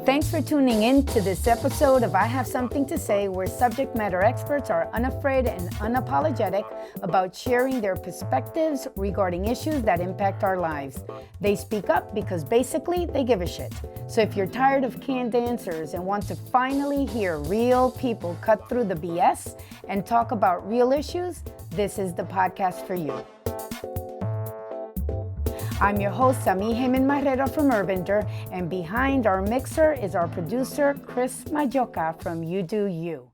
Thanks for tuning in to this episode of I Have Something to Say, where subject matter experts are unafraid and unapologetic about sharing their perspectives regarding issues that impact our lives. They speak up because basically they give a shit. So if you're tired of canned answers and want to finally hear real people cut through the BS and talk about real issues, this is the podcast for you. I'm your host, Sami Heyman Marrero from Urbender, and behind our mixer is our producer, Chris Majocha from UdoU.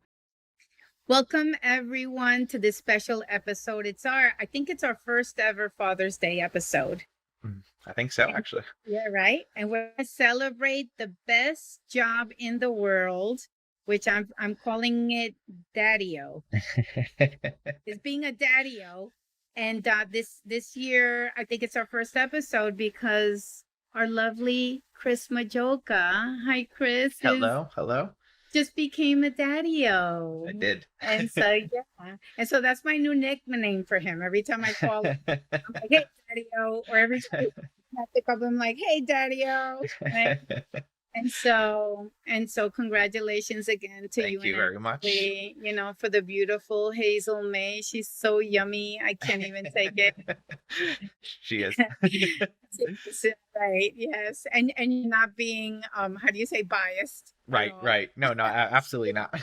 Welcome, everyone, to this special episode. I think it's our first ever Father's Day episode. I think so, actually. Yeah, right? And we're going to celebrate the best job in the world, which I'm calling it Daddy-O. It's being a Daddy-O. And this year, I think it's our first episode because our lovely Chris Majocha, hi Chris. Hello. Just became a Daddy-O. I did. And so, yeah. And so that's my new nickname for him. Every time I call him, I'm like, hey, Daddy-O. Or every time I pick up, I'm like, hey, Daddy-O. Right? And so congratulations again to you. Thank you very much. You know, for the beautiful Hazel Mae. She's so yummy. I can't even take it. She is. Right. Yes. And you're not being, how do you say, biased? Right. No, absolutely not.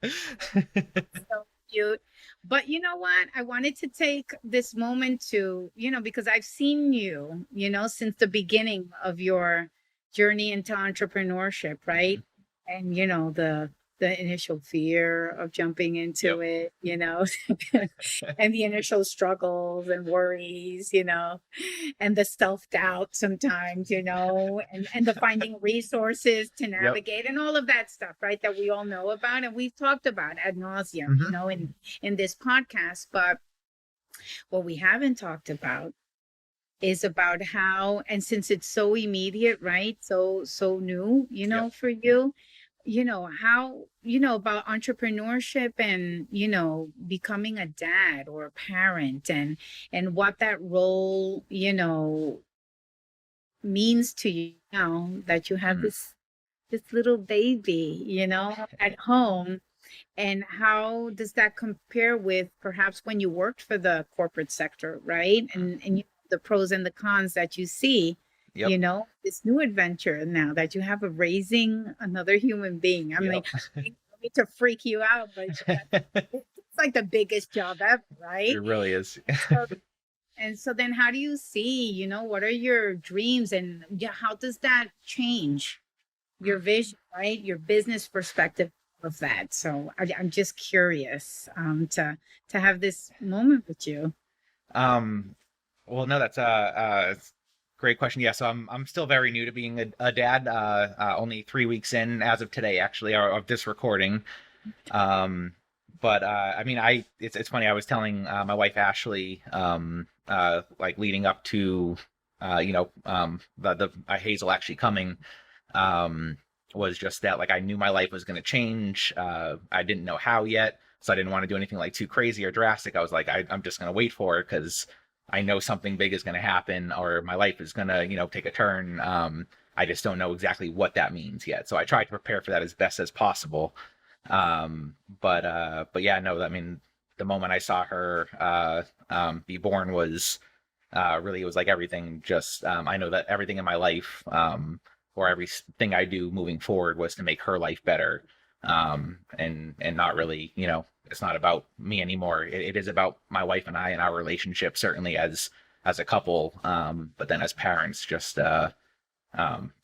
So cute. But you know what? I wanted to take this moment to, because I've seen you, since the beginning of your journey into entrepreneurship, right? And the initial fear of jumping into it, and the initial struggles and worries, and the self-doubt sometimes, and the finding resources to navigate and all of that stuff, right? That we all know about and we've talked about ad nauseum, in this podcast. But what we haven't talked about is about how, and since it's so immediate, right? So new, for you, how, about entrepreneurship and, becoming a dad or a parent and what that role, means to you now that you have this little baby, at home. And how does that compare with perhaps when you worked for the corporate sector, right? And the pros and the cons that you see, this new adventure now that you have of raising another human being. I'm like, I don't need to freak you out, but it's like the biggest job ever, right? It really is. So then how do you see, what are your dreams and how does that change your vision, right? Your business perspective of that. So I'm just curious to have this moment with you. Well, no, that's a great question. Yeah, so I'm still very new to being a dad. Only 3 weeks in as of today, actually, of this recording. But I mean, it's funny. I was telling my wife Ashley, like leading up to, the Hazel actually coming, was just that like I knew my life was going to change. I didn't know how yet, so I didn't want to do anything like too crazy or drastic. I was like, I'm just going to wait for it because I know something big is going to happen or my life is going to, take a turn. I just don't know exactly what that means yet. So I tried to prepare for that as best as possible. But yeah, no, I mean, the moment I saw her be born was really, it was like everything just, I know that everything in my life, or everything I do moving forward was to make her life better. And not really, it's not about me anymore. It is about my wife and I and our relationship, certainly as a couple. But then as parents, just it's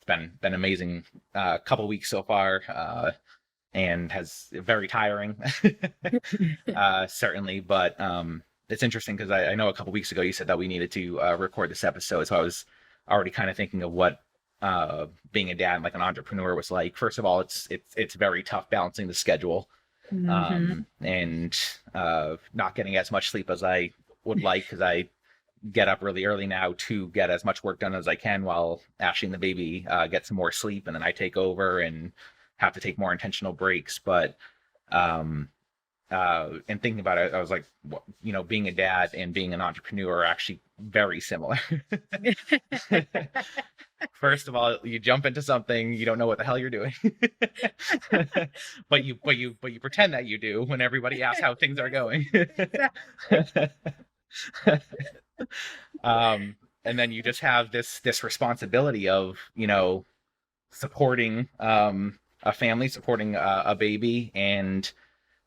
been amazing couple weeks so far, and has very tiring, certainly. But it's interesting because I know a couple weeks ago you said that we needed to record this episode, so I was already kind of thinking of what being a dad, like an entrepreneur, was like. First of all, it's very tough balancing the schedule. And not getting as much sleep as I would like because I get up really early now to get as much work done as I can while Ashley and the baby get some more sleep, and then I take over and have to take more intentional breaks. But and thinking about it, I was like, being a dad and being an entrepreneur are actually very similar. First of all, you jump into something, you don't know what the hell you're doing. But you pretend that you do when everybody asks how things are Yes, going. exactly. um, and then you just have this responsibility of, supporting a family, supporting a baby, and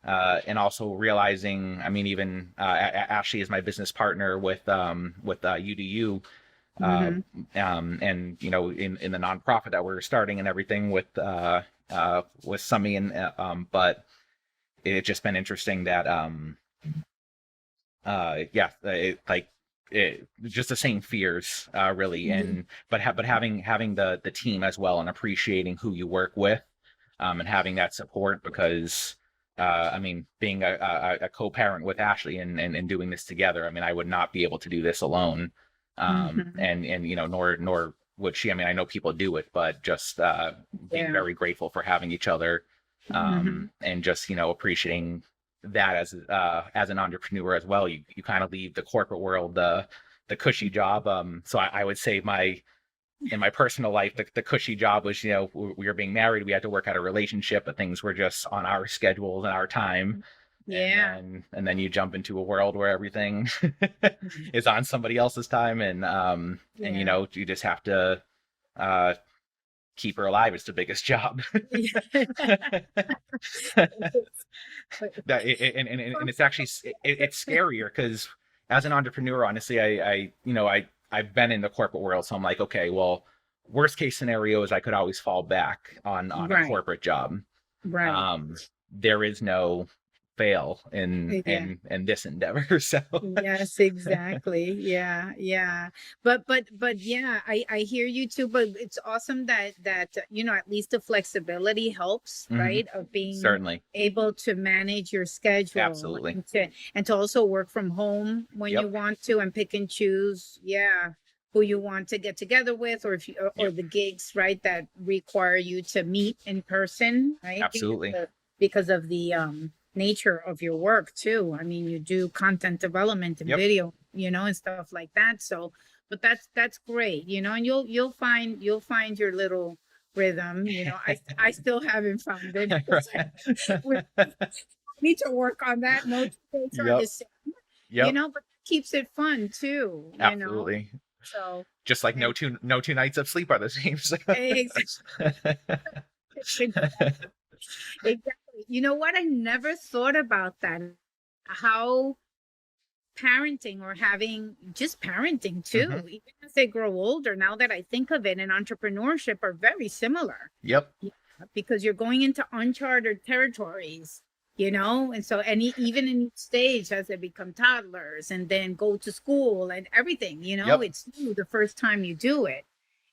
also realizing, I mean, even Ashley is my business partner with UdoU, uh, Hmm. and in the nonprofit that we're starting and everything with Sumi, and but it's just been interesting that yeah, just the same fears, really, and but having the team as well, and appreciating who you work with, and having that support, because I mean, being a co-parent with Ashley, and doing this together, I mean, I would not be able to do this alone, Hmm. and nor would she. I mean, I know people do it, but just being Yeah. very grateful for having each other, Hmm. and just appreciating that as an entrepreneur as well. You kind of leave the corporate world, the cushy job. So I would say in my personal life, the cushy job was, we were being married, we had to work out a relationship, but things were just on our schedules and our time. And Yeah. then you jump into a world where everything is on somebody else's time, and Yeah. you just have to uh keep her alive. It's the biggest job. And it's actually, it's scarier, because as an entrepreneur, honestly, I've been in the corporate world, so I'm like, okay, well, worst case scenario is I could always fall back on a Right. corporate job. Right. um there is no fail Yeah. in this endeavor. So Yes, exactly. Yeah, yeah. But yeah, I hear you too, but it's awesome that at least the flexibility helps, mhm, right? Of being certainly, able to manage your schedule absolutely, and to also work from home when you yep, want to and pick and choose, yeah, who you want to get together with, or if you or yep, the gigs, right, that require you to meet in person, right? absolutely, Because of the nature of your work too. I mean, you do content development and yep. video, and stuff like that. So, but that's great, and you'll find your little rhythm. I still haven't found it. Right. We need to work on that. No two days are the Yep, same, yep, but it keeps it fun too. absolutely. So, Just like and no two nights of sleep are the same. So. exactly. You know what? I never thought about that. How parenting or having just parenting Hmm. too, even as they grow older, now that I think of it, and entrepreneurship are very similar. Yep, Yeah, because you're going into uncharted territories. And so, even in each stage, as they become toddlers and then go to school and everything, yep. it's new the first time you do it.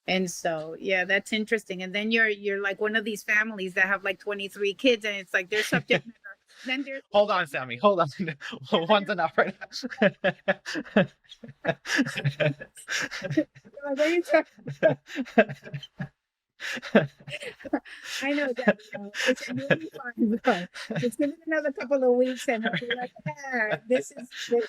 And so, yeah, that's interesting. And then you're like one of these families that have like 23 kids, and it's like their subject matter. Then there's Hold on, Sammy. Hold on. One's enough right now. then I know that listen, you'll be fine, bro. Just give it another couple of weeks, and I'll be like, yeah, this is good.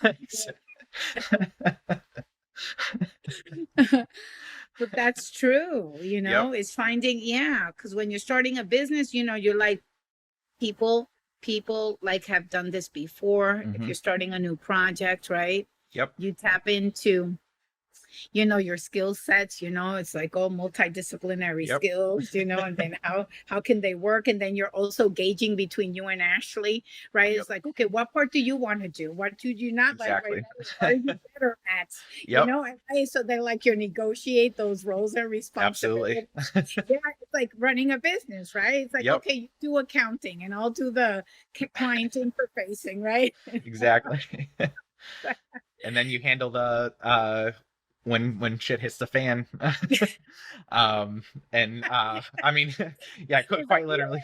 But that's true. Yep. Is finding, yeah, because when you're starting a business, you're like people people like have done this before. If Hmm. you're starting a new project, right? Yep. You tap into your skill sets. It's like all multidisciplinary Yep. skills, and then how can they work? And then you're also gauging between you and Ashley, right? Yep. It's like, okay, what part do you want to do? What do you not like right Exactly. now? What are you better at? Yep. So they're like you negotiate those roles and Absolutely. responsibilities. Yeah, it's like running a business, right? It's like, Yep. okay, you do accounting and I'll do the client interfacing, right? Exactly. And then you handle the when shit hits the fan. And I mean, yeah, It's like, quite literally,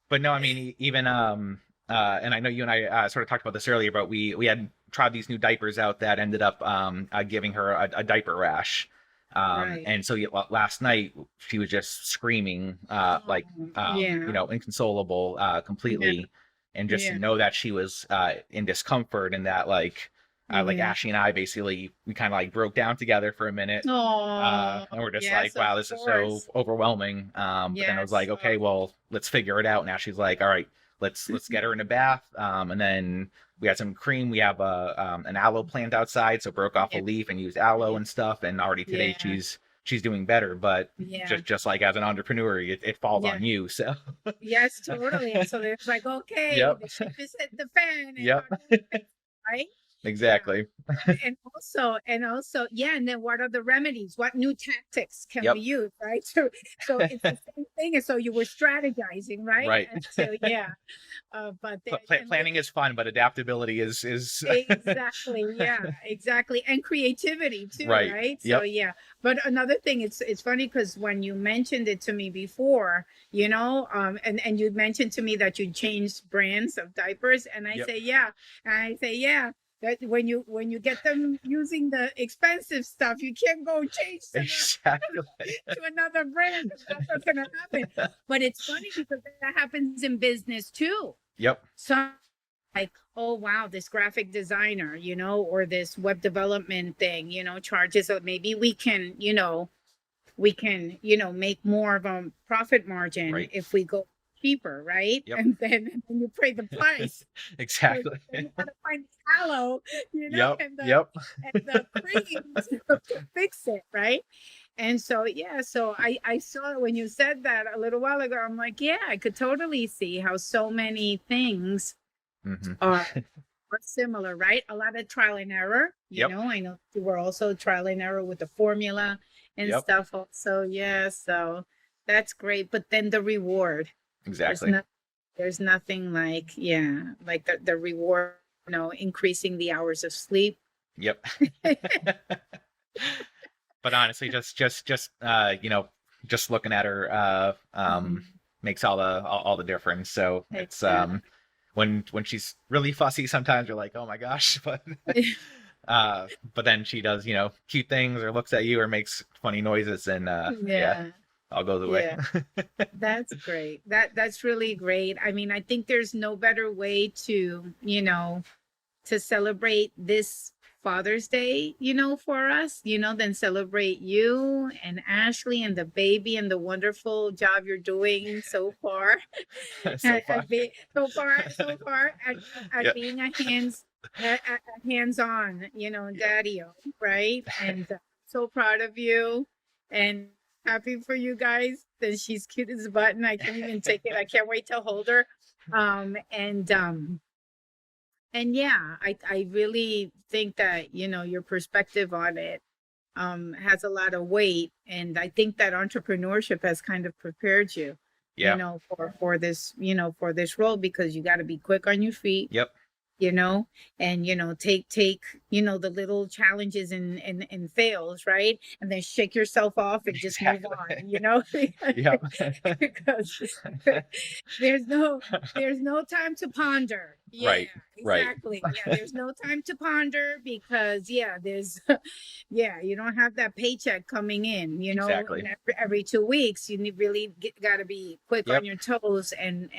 but no, I mean, even and I know you and I sort of talked about this earlier, but we had tried these new diapers out that ended up giving her a diaper rash. right. And so last night she was just screaming, like, Yeah. inconsolable, Yeah. completely. And just to Yeah. know that she was in discomfort, and that, like, like Yeah. Ashley and I basically we kind of like broke down together for a minute. Oh, And we're just like, yes, of wow, this is so course. overwhelming. But then I was like, Yes. okay, well, let's figure it out. And Ashley's like, all right, let's get her in a bath. And then we had some cream. We have an aloe plant outside, so broke off a Yeah. leaf and used aloe Yeah. and stuff. And already today Yeah. she's doing better. But Yeah. just like as an entrepreneur, it falls Yeah. on you. So Yes, totally. And so it's like, okay, yep, the ship is hit the fan, and yep, how do we fix it, right? Yeah. exactly. And also, yeah, and then what are the remedies? What new tactics can we Yep, use, right? So it's the same thing. And so you were strategizing, right? right. And so yeah, but then and Planning is fun, but adaptability is exactly, yeah, exactly. And creativity too, right. right? So Yep. yeah. But another thing, it's funny because when you mentioned it to me before, and you mentioned to me that you changed brands of diapers, and I Yep. say, yeah. And I say, yeah. That when you get them using the expensive stuff, you can't go change Exactly. to another brand. That's what's gonna happen. But it's funny because that happens in business too. Yep. So like, oh wow, this graphic designer, or this web development thing, charges. So maybe we can make more of a profit margin Right. if we go cheaper, right? Yep. And then you pay the price. So Exactly. then you gotta find the aloe, Yep. and the Yep. cream to fix it, right? And so yeah, so I saw it when you said that a little while ago. I'm like, yeah, I could totally see how so many things Hmm. are similar, right? A lot of trial and error. Yep. I know you were also trial and error with the formula and Yep. stuff also. Yeah, so that's great. But then the reward. There's Exactly. no there's nothing like, yeah, like the reward, increasing the hours of sleep. Yep. But honestly, just looking at her Mhm. makes all the difference. So it's Exactly. when she's really fussy, sometimes you're like, oh my gosh, but then she does, cute things or looks at you or makes funny noises and yeah, Yeah. all goes away. Yeah. That's great. That's really great. I mean, I think there's no better way to celebrate this Father's Day, for us, than celebrate you and Ashley and the baby and the wonderful job you're doing so far. So far. So far at Yep. being a hands-on, daddy, right? And so proud of you and happy for you guys. That she's cute as a button. I can't even take it. I can't wait to hold her. And yeah, I really think that, your perspective on it has a lot of weight. And I think that entrepreneurship has kind of prepared you, Yeah. for this role, because you got to be quick on your feet, Yep. you know and take the little challenges and fails, right? And then shake yourself off and just move Exactly. on, Yep. because there's no there's no time to ponder. Yeah, Right. Right. exactly. Yeah, there's no time to ponder because there's yeah, you don't have that paycheck coming in, Exactly. and every 2 weeks. You really got to be quick on Yep. your toes and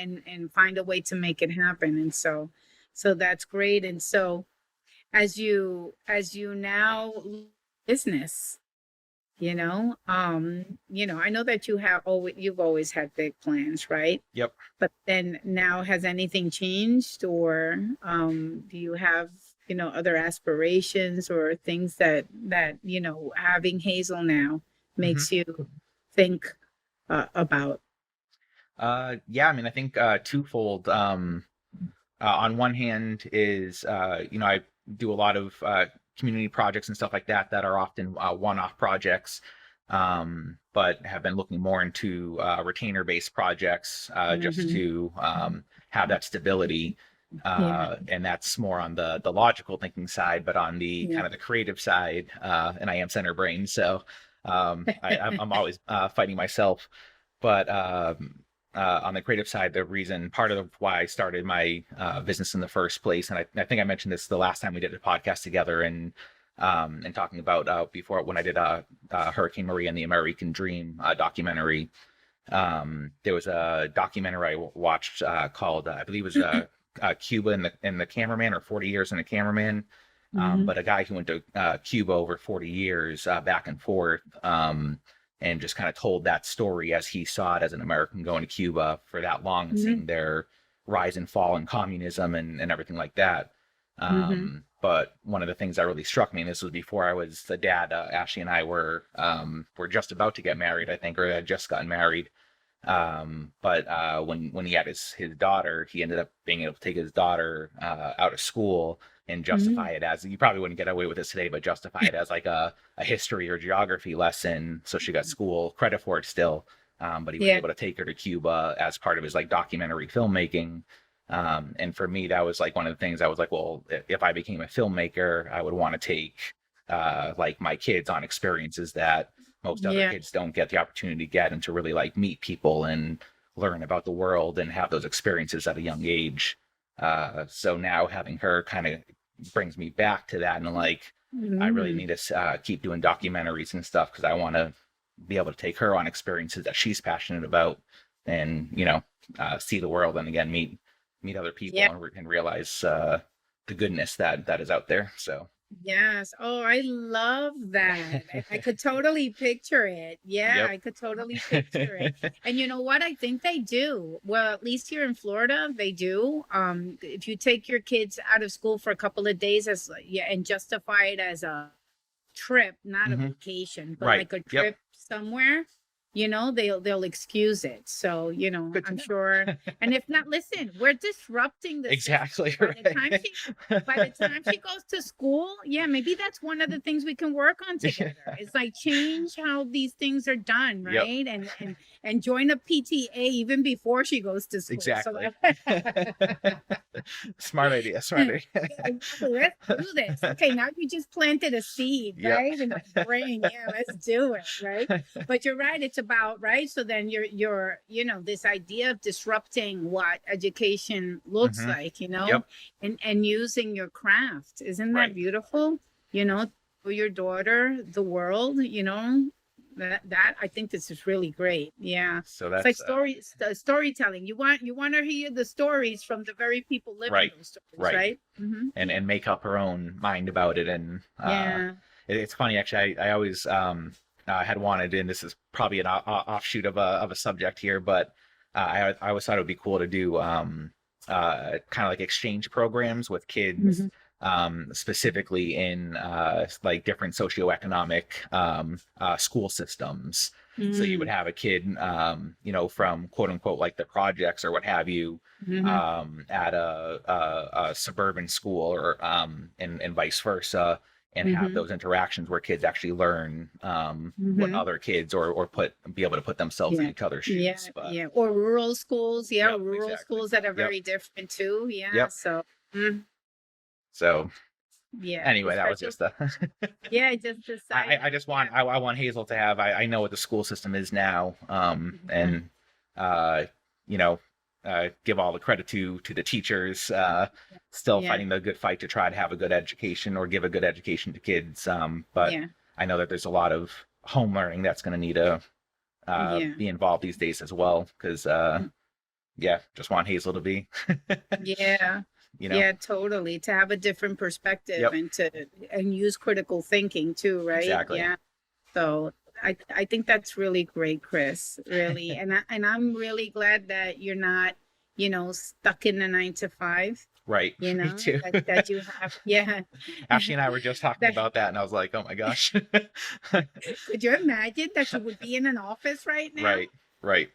find a way to make it happen. And so that's great. And so as you now business, I know that you've always had big plans, right? Yep. But then now, has anything changed, or do you have, other aspirations or things that having Hazel now Hmm. makes you think about? Yeah, I mean, I think twofold. On one hand is I do a lot of community projects and stuff like that that are often one-off projects, but have been looking more into retainer-based projects just Hmm. to have that stability. Yeah. And that's more on the logical thinking side, but on the Yeah. kind of the creative side, and I am center brain, so I'm always fighting myself. But on the creative side, the reason, part of why I started my business in the first place, and I think I mentioned this the last time we did a podcast together, and talking about before when I did Hurricane Maria and the American Dream documentary. There was a documentary I watched called I believe it was Cuba and the cameraman, or 40 Years and a Cameraman. Hmm. But a guy who went to Cuba over 40 years back and forth, and just kind of told that story as he saw it as an American going to Cuba for that long and Hmm. seeing their rise and fall in communism and everything like that. Hmm. But one of the things that really struck me, and this was before I was the dad, Ashley and I were just about to get married, I think, or had just gotten married. But when he had his daughter, he ended up being able to take his daughter out of school and Hmm. justify it as, you probably wouldn't get away with this today, but justify it as like a history or geography lesson. So she got school credit for it still. But he was Yeah. able to take her to Cuba as part of his like documentary filmmaking. And for me, that was like one of the things I was like, well, if I became a filmmaker, I would want to take like my kids on experiences that most other Yeah. kids don't get the opportunity to get, and to really like meet people and learn about the world and have those experiences at a young age. So now having her kind of brings me back to that, and like I really Hmm. need to keep doing documentaries and stuff because I want to be able to take her on experiences that she's passionate about, and see the world, and again meet other people, Yeah. and realize the goodness that is out there. So Yes. Oh, I love that. And I could totally picture it. Yeah, yep. I could totally picture it. And you know what? I think they do. Well, at least here in Florida, they do. If you take your kids out of school for a couple of days as yeah, and justify it as a trip, not a Hmm. vacation, but Right. like a Yep. trip somewhere, they'll excuse it. So, Good to I'm know. sure. And if not, listen, we're disrupting the system. Exactly right. By the time she goes to school, yeah, maybe that's one of the things we can work on together. It's like change how these things are done, Yep. right? And join a PTA even before she goes to school. So Exactly. that Smart idea. Smart yeah, idea. exactly. Let's do this. Okay, now you just planted a seed, Yep. right? In my brain. Yeah, let's do it, right? But you're right, it's about, right? So then this idea of disrupting what education looks Hmm. like, Yep. and using your craft. Isn't that Right. beautiful? For your daughter, the world, that I think this is really great. Yeah. So It's like that's storytelling. You want to hear the stories from the very people living right. those stories, Right. right? Hmm. And make up her own mind about it. And Yeah. it's funny actually. I always had wanted, and this is probably an offshoot of a subject here, but I always thought it would be cool to do kind of like exchange programs with kids, Hmm. specifically in like different socioeconomic school systems. So you would Hmm. have a kid, from quote unquote like the projects or what have you, Hmm. at a suburban school, or and vice versa, and have Hmm. those interactions where kids actually learn what Hmm. other kids, or be able to put themselves in Yeah. each other's Yeah. shoes. But Yeah. Or rural schools. Yeah. yep, Rural exactly. schools that are Yep, very different too. Yeah. yep. So, mm, So yeah. anyway, that was Especially, just a yeah, just a side I note. just want Yeah. I want Hazel to have, I know what the school system is now, Yeah. and uh you know give all the credit to the teachers, still Yeah. fighting the good fight to try to have a good education, or give a good education to kids, but Yeah. I know that there's a lot of home learning that's going to need to Yeah. be involved these days as well, because yeah, just want Hazel to be Yeah. you know Yeah, totally. To have a different perspective yep, and use critical thinking too, right? exactly. Yeah. So I think that's really great, Chris. Really. And I'm really glad that you're not, stuck in the 9 to 5, Right. Me too. that you have. Yeah. Ashley and I were just talking That about that, and I was like, oh my gosh. could you imagine that you would be in an office right now? Right, right.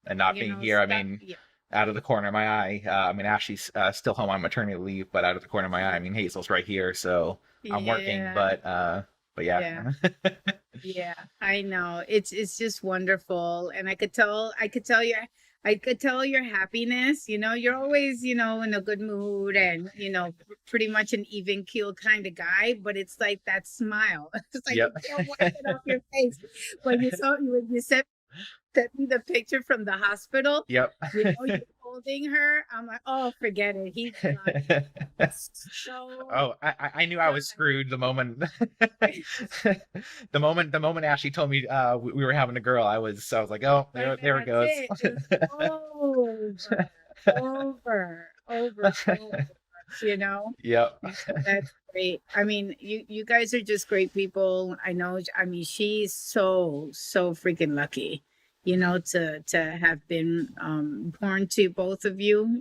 And not being here, I Stuck. mean, Yeah. out of the corner of my eye, I mean, Ashley's still home on maternity leave, but out of the corner of my eye, I mean, Hazel's right here, so I'm working, Yeah. but Yeah. yeah. Yeah, I know. It's just wonderful. And I could tell your happiness. You're always, in a good mood and, pretty much an even keel kind of guy, but it's like that smile. It's like Yep. you can't wipe it off your face. When you sent me the picture from the hospital, Yep. you're holding her. I'm like, oh, forget it. He's done. So Oh, I knew I was done. screwed the moment the moment Ashley told me we were having a girl. I was like, oh, there it That's goes. it. It's over, over, over, over, you know? Yep. That's great. I mean, you guys are just great people. I know. I mean, she's so freaking lucky, to have been born to both of you.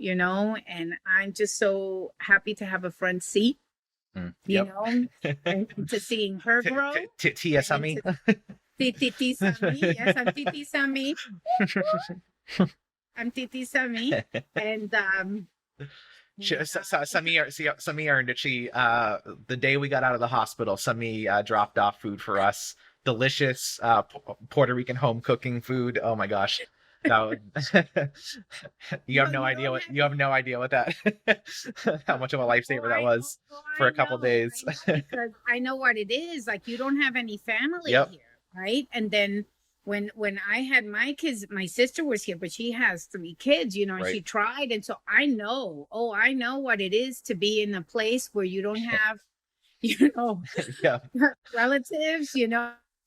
And I'm just so happy to have a front seat. You Yep. know, and to seeing her grow Tia and Sami. to Titi Sami. Yes, I'm Titi Sami. I'm Titi Sami, and Sami earned it. She the day we got out of the hospital, Sami dropped off food for us. Delicious Puerto Rican home cooking food. Oh my gosh. No, you have no idea what that how much of a lifesaver that was for a couple days. Because I know what it is. Like you don't have any family Yep. here, right? And then when I had my kids, my sister was here, but she has 3 kids, and Right. she tried, and so I know. Oh, I know what it is to be in a place where you don't have, you know, Yeah. relatives.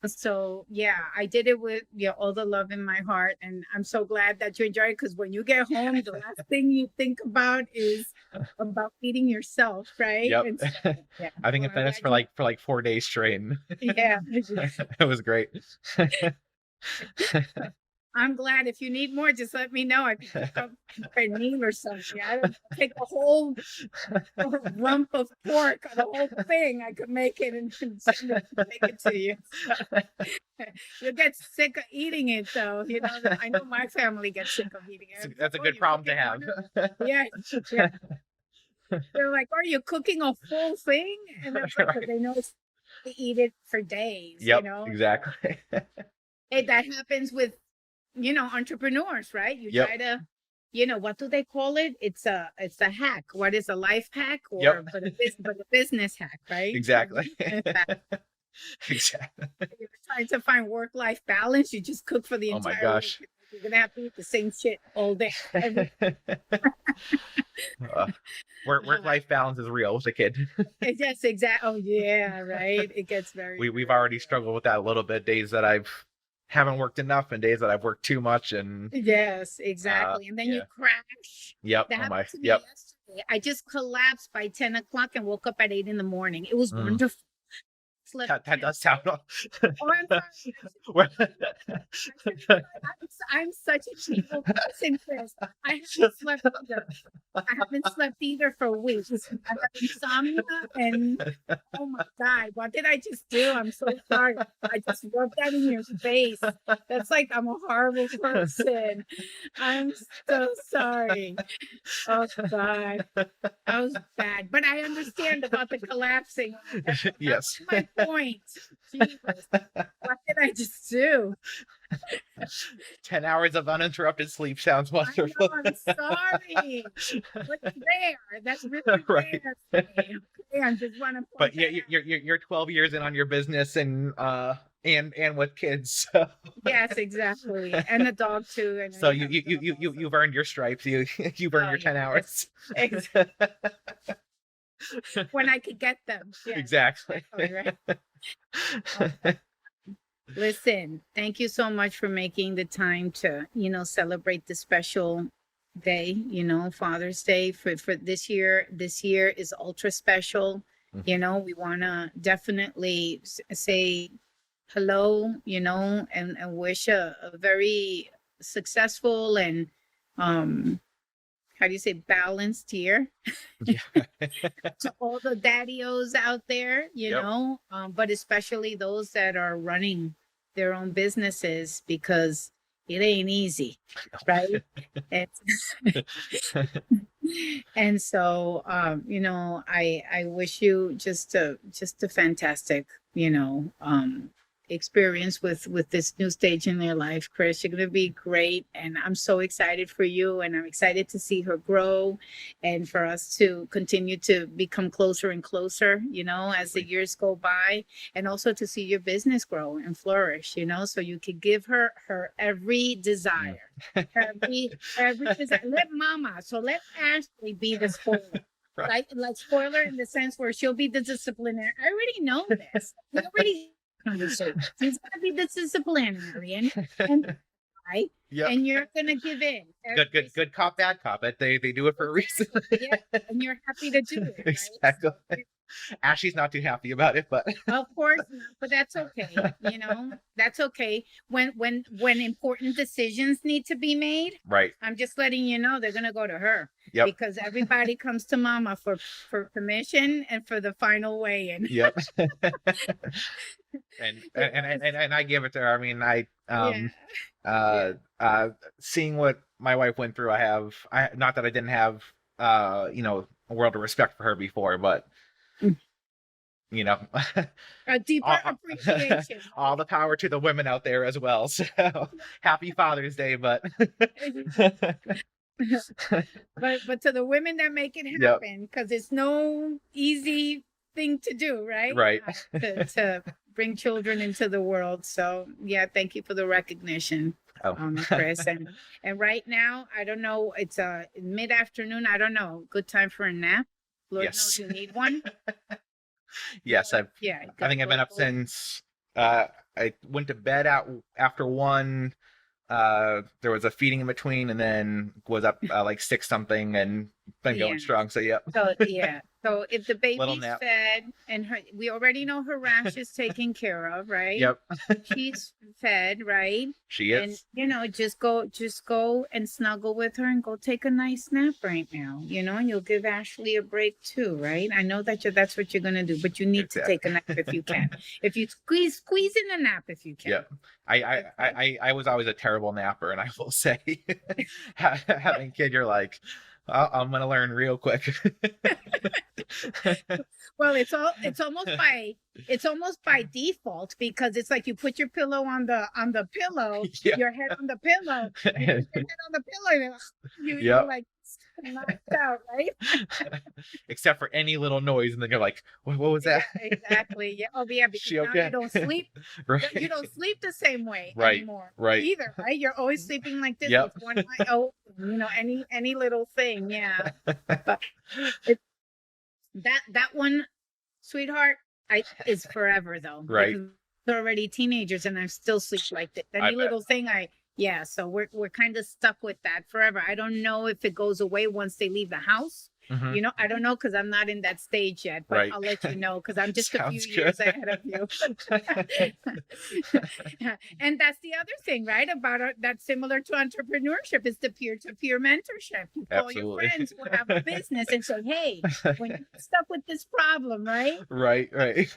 So yeah, I did it with all the love in my heart, and I'm so glad that you enjoyed it, because when you get home, the last thing you think about is about feeding yourself, right? Yep. And so, yeah, I think well, it I'm finished glad you. for like 4 days straight. Yeah, It was great. I'm glad. If you need more, just let me know. I can cook up a meal or something. I don't take a whole rump of pork, the whole thing. I could make it and make it to you. You'll get sick of eating it, though. I know my family gets sick of eating it. That's a Oh, good you're problem to cooking have. yeah, yeah. They're like, "Are you cooking a full thing?" And they're like, "But Right. they know to eat it for days." Yep, exactly. Hey, that happens with entrepreneurs, right? You Yep. try to, what do they call it? It's a hack. What is a life hack, Yep. or but a business hack, right? Exactly. Business hack. Exactly. You're trying to find work-life balance. You just cook for the Oh my entire week. gosh. You're gonna have to eat the same shit all day. Uh, work-life balance is real with a kid. Yes, exactly. Oh yeah, right. It gets very, We've very already real. struggled with that a little bit. Days that I've haven't worked enough and days that I've worked too much and Yes, exactly. And then you yeah. crash. Yep. That Oh my. happened to me Yep. yesterday. I just collapsed by 10 o'clock and woke up at 8 in the morning. It was Mm. wonderful. Slept That does sound. oh, I'm sorry. I'm such a people person, Chris. I haven't slept either. I haven't slept either for weeks. I have insomnia, and oh my God, what did I just do? I'm so sorry. I just rubbed that in your face. That's like I'm a horrible person. I'm so sorry. Oh God, that was bad. But I understand about the collapsing. That Yes. was my point. Jesus, what did I just do? 10 hours of uninterrupted sleep sounds I wonderful. know, I'm sorry. But there, that's really Right. rare for me. Okay, I just want to But point yeah, that out. you're 12 years in on your business and with kids. So, Yes, exactly. And the dog too. And so I have a dog also. you've earned your stripes. You've earned Oh your 10 yeah, hours. when I could get them. Yes, Exactly. exactly, right. Okay. Listen, thank you so much for making the time to, celebrate the special day, Father's Day for this year. This year is ultra special. We want to definitely say hello, and wish a very successful and how do you say balanced year Yeah. to all the daddios out there, Yep. but especially those that are running their own businesses, because it ain't easy, right? And, and so, I wish you just a fantastic, experience with this new stage in their life, Chris. You're going to be great, and I'm so excited for you, and I'm excited to see her grow, and for us to continue to become closer and closer, as the years go by, and also to see your business grow and flourish, so you could give her every desire, every desire. Let mama, so let Ashley be the spoiler. Right. Like spoiler in the sense where she'll be the disciplinary. I already know this. We already conversation. She's gonna be the disciplinary, and right, Yep. and you're gonna give in. Good cop, bad cop. They do it for a reason. Yeah, and you're happy to do it, right? Exactly. Ashley's not too happy about it, but Of course not, but that's okay. That's okay. When important decisions need to be made, right. I'm just letting you know they're gonna go to her Yep. because everybody comes to mama for permission and for the final weigh-in. Yep. And I give it to her. I mean, Yeah, uh yeah. seeing what my wife went through, I not that I didn't have a world of respect for her before, but you know, A deeper all, appreciation. all the power to the women out there as well. So happy Father's Day, but But to the women that make it yep, happen, because it's no easy thing to do, right? right. To bring children into the world. So yeah, thank you for the recognition, Oh, Chris. And right now, I don't know. It's mid-afternoon. I don't know. Good time for a nap. Lord knows yes, you need one. yes. Yeah. I think I've been up since I went to bed out after 1. There was a feeding in between, and then was up like 6 something, and been going Yeah. strong. So yep, So yeah. So if the little baby's nap. fed and we already know her rash is taken care of, right? Yep, She's fed, right? she And is. just go and snuggle with her and go take a nice nap right now. And you'll give Ashley a break too, right? I know that's what you're gonna do, but you need to Exactly. take a nap if you can. If you squeeze in a nap if you can. Yep. I was always a terrible napper, and I will say, having a kid, you're like, I'm gonna learn real quick. Well, it's almost by default because it's like you put your pillow on the pillow, Yeah. your head on the pillow, you put your head on the pillow, and you're Yep. like knocked out, right? Except for any little noise, and then you're like, what was that? Yeah, exactly. Yeah. Oh, yeah. Because She now okay? you don't sleep. Right. You don't sleep the same way Right. anymore. Right. Either, right? You're always sleeping like this Yep. with one eye open. Any little thing. Yeah. But it, that one, sweetheart, is forever though. Right. Because they're already teenagers, and I still sleep like this. I Any bet. little thing, yeah. So we're kind of stuck with that forever. I don't know if it goes away once they leave the house. Mhm. I don't know because I'm not in that stage yet, but Right. I'll let you know because I'm just a few Sounds years good. ahead of you. And that's the other thing, right? About that's similar to entrepreneurship is the peer-to-peer mentorship. You call your Absolutely. friends who have a business and say, hey, when you're stuck with this problem, right? Right. Right.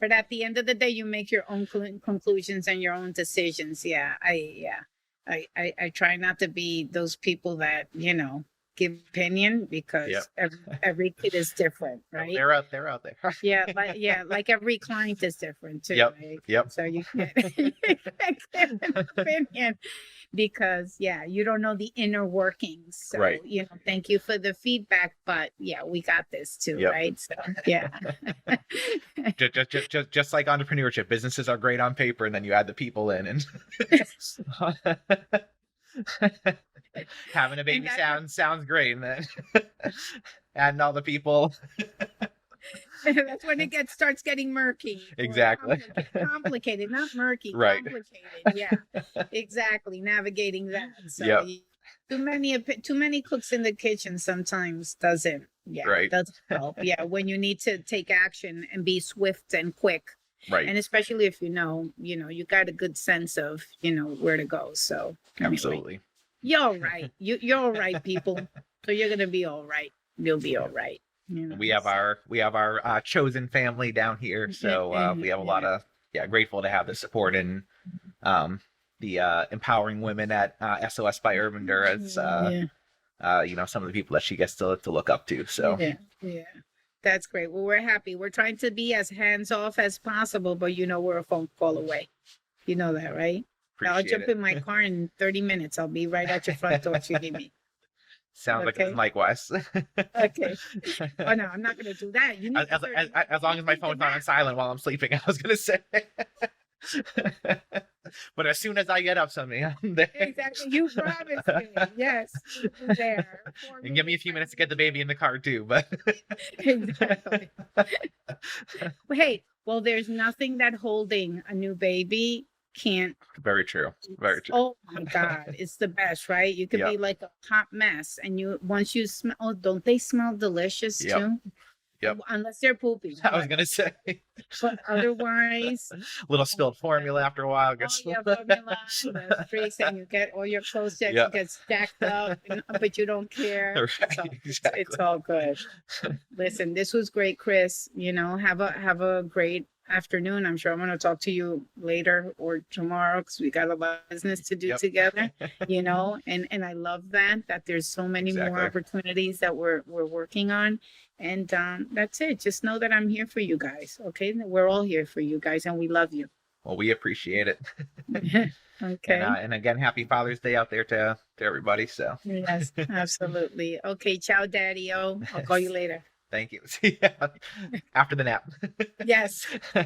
But at the end of the day, you make your own conclusions and your own decisions. Yeah, I try not to be those people that give opinion because Yep. every kid is different, right? They're out there. Like every client is different too. Yep. Right? Yep. So you can't give an opinion because you don't know the inner workings. So Right. thank you for the feedback, but we got this too, Yep. right? So yeah. Just like entrepreneurship, businesses are great on paper, and then you add the people in, and having a baby sounds great, and then adding all the people. That's when it starts getting murky. Exactly. Complicated, not murky. Right. Complicated. Yeah. Exactly. Navigating that. So Yep. too many cooks in the kitchen sometimes doesn't. Yeah. Right. Doesn't help. Yeah. When you need to take action and be swift and quick. Right. And especially if you got a good sense of where to go. So anyway, Absolutely. you're all right. You're all right, people. So you're gonna be all right. You'll be all right. We have our chosen family down here, so we have a lot of grateful to have the support and the empowering women at SOS by Urbander as some of the people that she gets to look up to. So yeah, that's great. Well, we're happy. We're trying to be as hands off as possible, but we're a phone call away. You know that, right? I'll jump in my car in 30 minutes. I'll be right at your front door if you need me. Sounds like it's Mike West. Okay. Oh no, I'm not gonna do that. You need as long as my phone's not on silent while I'm sleeping, I was gonna say. But as soon as I get up, something I'm there. Exactly. You promised me. Yes, you're there. And give me a few minutes to get the baby in the car too, but Exactly. Hey, well, there's nothing that holding a new baby can't. Very true. Very true. Oh my God, it's the best, right? You could Yep. be like a hot mess, and once you smell, oh, don't they smell delicious Yep. too? Yep. Unless they're poopy. I was gonna say. But otherwise, Little oh spilled my God. formula after a while. Oh Guess. yeah, formula, the streaks, and you get all your clothes that Yeah. get stacked up, but you don't care. Right, It's exactly. all good. Listen, this was great, Chris. Have a great afternoon. I'm sure I'm going to talk to you later or tomorrow because we got a lot of business to do Yep. together. And I love that there's so many more Exactly. opportunities that we're working on. And that's it. Just know that I'm here for you guys. Okay, we're all here for you guys, and we love you. Well, we appreciate it. Okay. And again, happy Father's Day out there to everybody. So Yes, absolutely. Okay, ciao, Daddy. I'll call you later. thank you. See ya after the nap. Yes. All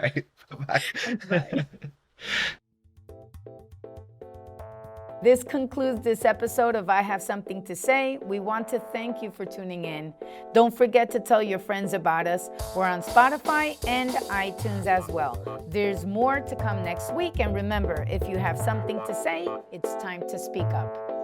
right. Bye. Bye. This concludes this episode of I Have Something to Say. We want to thank you for tuning in. Don't forget to tell your friends about us. We're on Spotify and iTunes as well. There's more to come next week. And remember, if you have something to say, it's time to speak up.